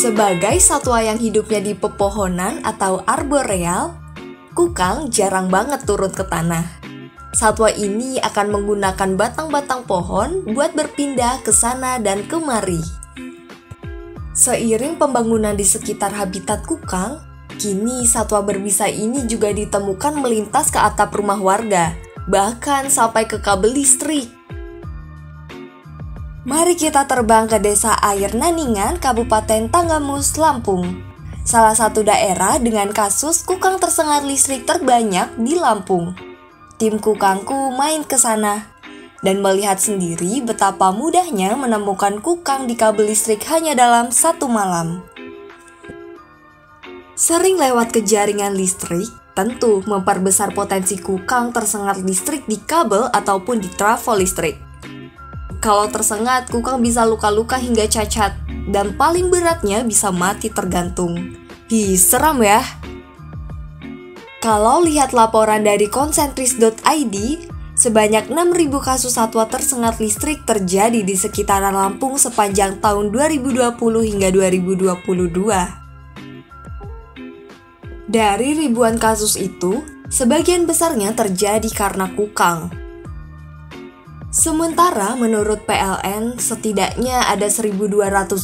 Sebagai satwa yang hidupnya di pepohonan atau arboreal, kukang jarang banget turun ke tanah. Satwa ini akan menggunakan batang-batang pohon buat berpindah ke sana dan kemari. Seiring pembangunan di sekitar habitat kukang, kini satwa berbisa ini juga ditemukan melintas ke atap rumah warga, bahkan sampai ke kabel listrik. Mari kita terbang ke Desa Air Naningan, Kabupaten Tanggamus, Lampung. Salah satu daerah dengan kasus kukang tersengat listrik terbanyak di Lampung. Tim kukangku main ke sana dan melihat sendiri betapa mudahnya menemukan kukang di kabel listrik hanya dalam 1 malam. Sering lewat ke jaringan listrik, tentu memperbesar potensi kukang tersengat listrik di kabel ataupun di trafo listrik. Kalau tersengat, kukang bisa luka-luka hingga cacat, dan paling beratnya bisa mati tergantung. Seram ya. Kalau lihat laporan dari konsentris.id, sebanyak 6.000 kasus satwa tersengat listrik terjadi di sekitaran Lampung sepanjang tahun 2020 hingga 2022. Dari ribuan kasus itu, sebagian besarnya terjadi karena kukang. Sementara menurut PLN, setidaknya ada 1.200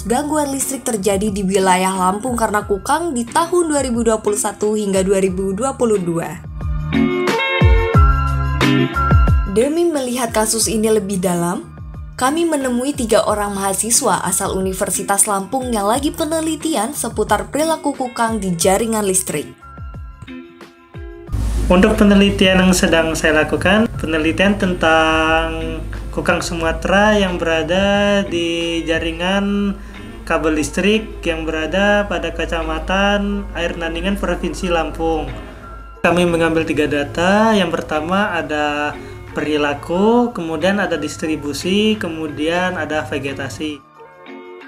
gangguan listrik terjadi di wilayah Lampung karena kukang di tahun 2021 hingga 2022. Demi melihat kasus ini lebih dalam, kami menemui 3 orang mahasiswa asal Universitas Lampung yang lagi penelitian seputar perilaku kukang di jaringan listrik. Untuk penelitian yang sedang saya lakukan, penelitian tentang kukang Sumatera yang berada di jaringan kabel listrik yang berada pada Kecamatan Air Naningan, Provinsi Lampung. Kami mengambil 3 data. Yang pertama ada perilaku, kemudian ada distribusi, kemudian ada vegetasi.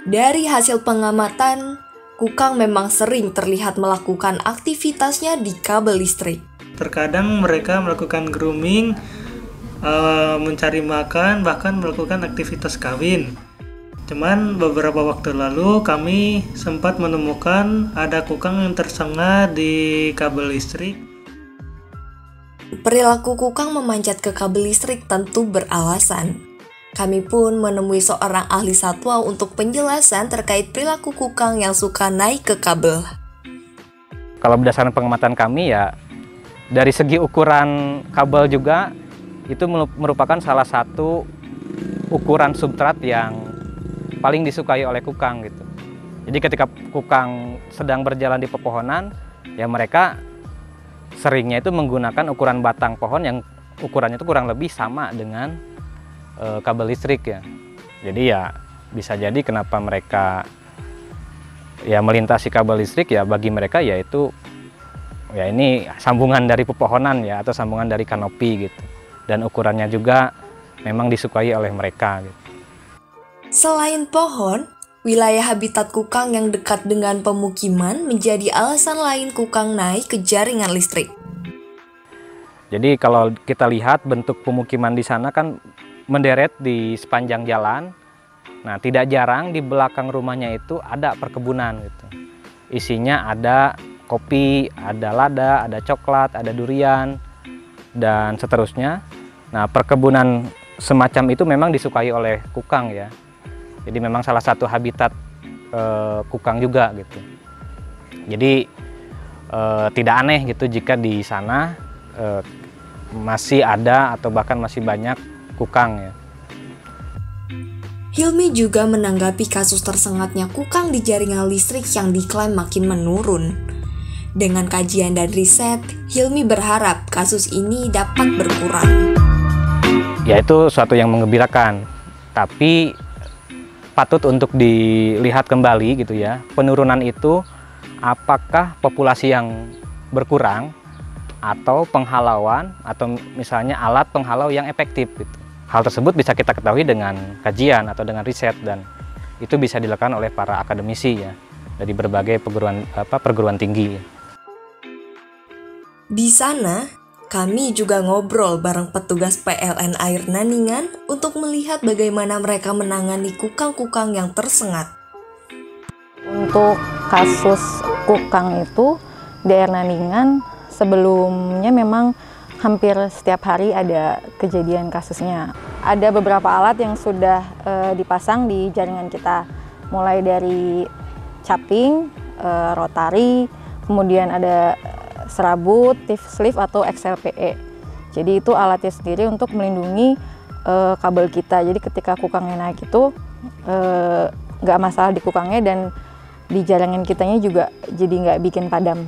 Dari hasil pengamatan, kukang memang sering terlihat melakukan aktivitasnya di kabel listrik. Terkadang mereka melakukan grooming, mencari makan, bahkan melakukan aktivitas kawin. Cuman beberapa waktu lalu kami sempat menemukan ada kukang yang tersengat di kabel listrik. Perilaku kukang memanjat ke kabel listrik tentu beralasan. Kami pun menemui seorang ahli satwa untuk penjelasan terkait perilaku kukang yang suka naik ke kabel. Kalau berdasarkan pengamatan kami ya, dari segi ukuran kabel juga itu merupakan salah satu ukuran substrat yang paling disukai oleh kukang gitu. Jadi ketika kukang sedang berjalan di pepohonan, ya mereka seringnya itu menggunakan ukuran batang pohon yang ukurannya itu kurang lebih sama dengan kabel listrik ya. Jadi ya bisa jadi kenapa mereka ya melintasi kabel listrik ya, bagi mereka yaitu ya ini sambungan dari pepohonan ya, atau sambungan dari kanopi gitu. Dan ukurannya juga memang disukai oleh mereka gitu. Selain pohon, wilayah habitat kukang yang dekat dengan pemukiman menjadi alasan lain kukang naik ke jaringan listrik. Jadi kalau kita lihat bentuk pemukiman di sana kan menderet di sepanjang jalan. Nah, tidak jarang di belakang rumahnya itu ada perkebunan gitu. Isinya ada kopi, ada lada, ada coklat, ada durian, dan seterusnya. Nah, perkebunan semacam itu memang disukai oleh kukang ya. Jadi memang salah satu habitat kukang juga gitu. Jadi tidak aneh gitu jika di sana masih ada atau bahkan masih banyak kukang ya. Hilmi juga menanggapi kasus tersengatnya kukang di jaringan listrik yang diklaim makin menurun. Dengan kajian dan riset, Hilmi berharap kasus ini dapat berkurang. Ya itu suatu yang menggembirakan, tapi patut untuk dilihat kembali gitu ya. Penurunan itu apakah populasi yang berkurang atau penghalauan atau misalnya alat penghalau yang efektif gitu. Hal tersebut bisa kita ketahui dengan kajian atau dengan riset, dan itu bisa dilakukan oleh para akademisi ya dari berbagai perguruan tinggi. Di sana, kami juga ngobrol bareng petugas PLN Air Naningan untuk melihat bagaimana mereka menangani kukang-kukang yang tersengat. Untuk kasus kukang itu di air Naningan sebelumnya memang hampir setiap hari ada kejadian kasusnya. Ada beberapa alat yang sudah dipasang di jaringan kita, mulai dari caping, rotari, kemudian ada serabut, tip sleeve atau XLPE. Jadi itu alatnya sendiri untuk melindungi kabel kita. Jadi ketika kukangnya naik itu nggak masalah di kukangnya, dan di jaringan kitanya juga jadi nggak bikin padam.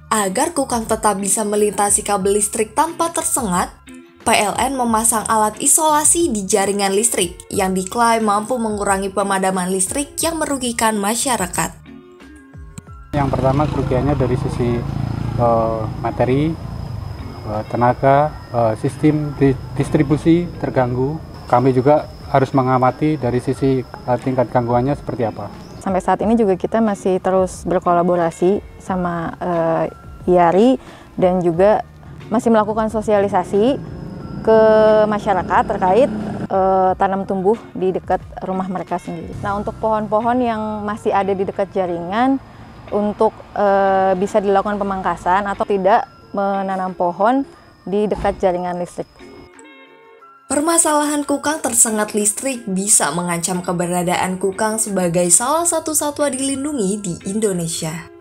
Agar kukang tetap bisa melintasi kabel listrik tanpa tersengat, PLN memasang alat isolasi di jaringan listrik yang diklaim mampu mengurangi pemadaman listrik yang merugikan masyarakat. Yang pertama kerugiannya dari sisi materi, tenaga, sistem distribusi terganggu. Kami juga harus mengamati dari sisi tingkat gangguannya seperti apa. Sampai saat ini juga kita masih terus berkolaborasi sama IARI dan juga masih melakukan sosialisasi ke masyarakat terkait tanam tumbuh di dekat rumah mereka sendiri. Nah, untuk pohon-pohon yang masih ada di dekat jaringan, untuk bisa dilakukan pemangkasan atau tidak menanam pohon di dekat jaringan listrik. Permasalahan kukang tersengat listrik bisa mengancam keberadaan kukang sebagai salah satu satwa dilindungi di Indonesia.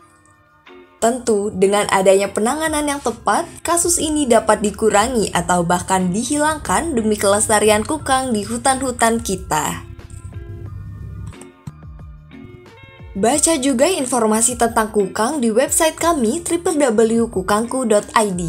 Tentu, dengan adanya penanganan yang tepat, kasus ini dapat dikurangi atau bahkan dihilangkan demi kelestarian kukang di hutan-hutan kita. Baca juga informasi tentang kukang di website kami www.kukangku.id.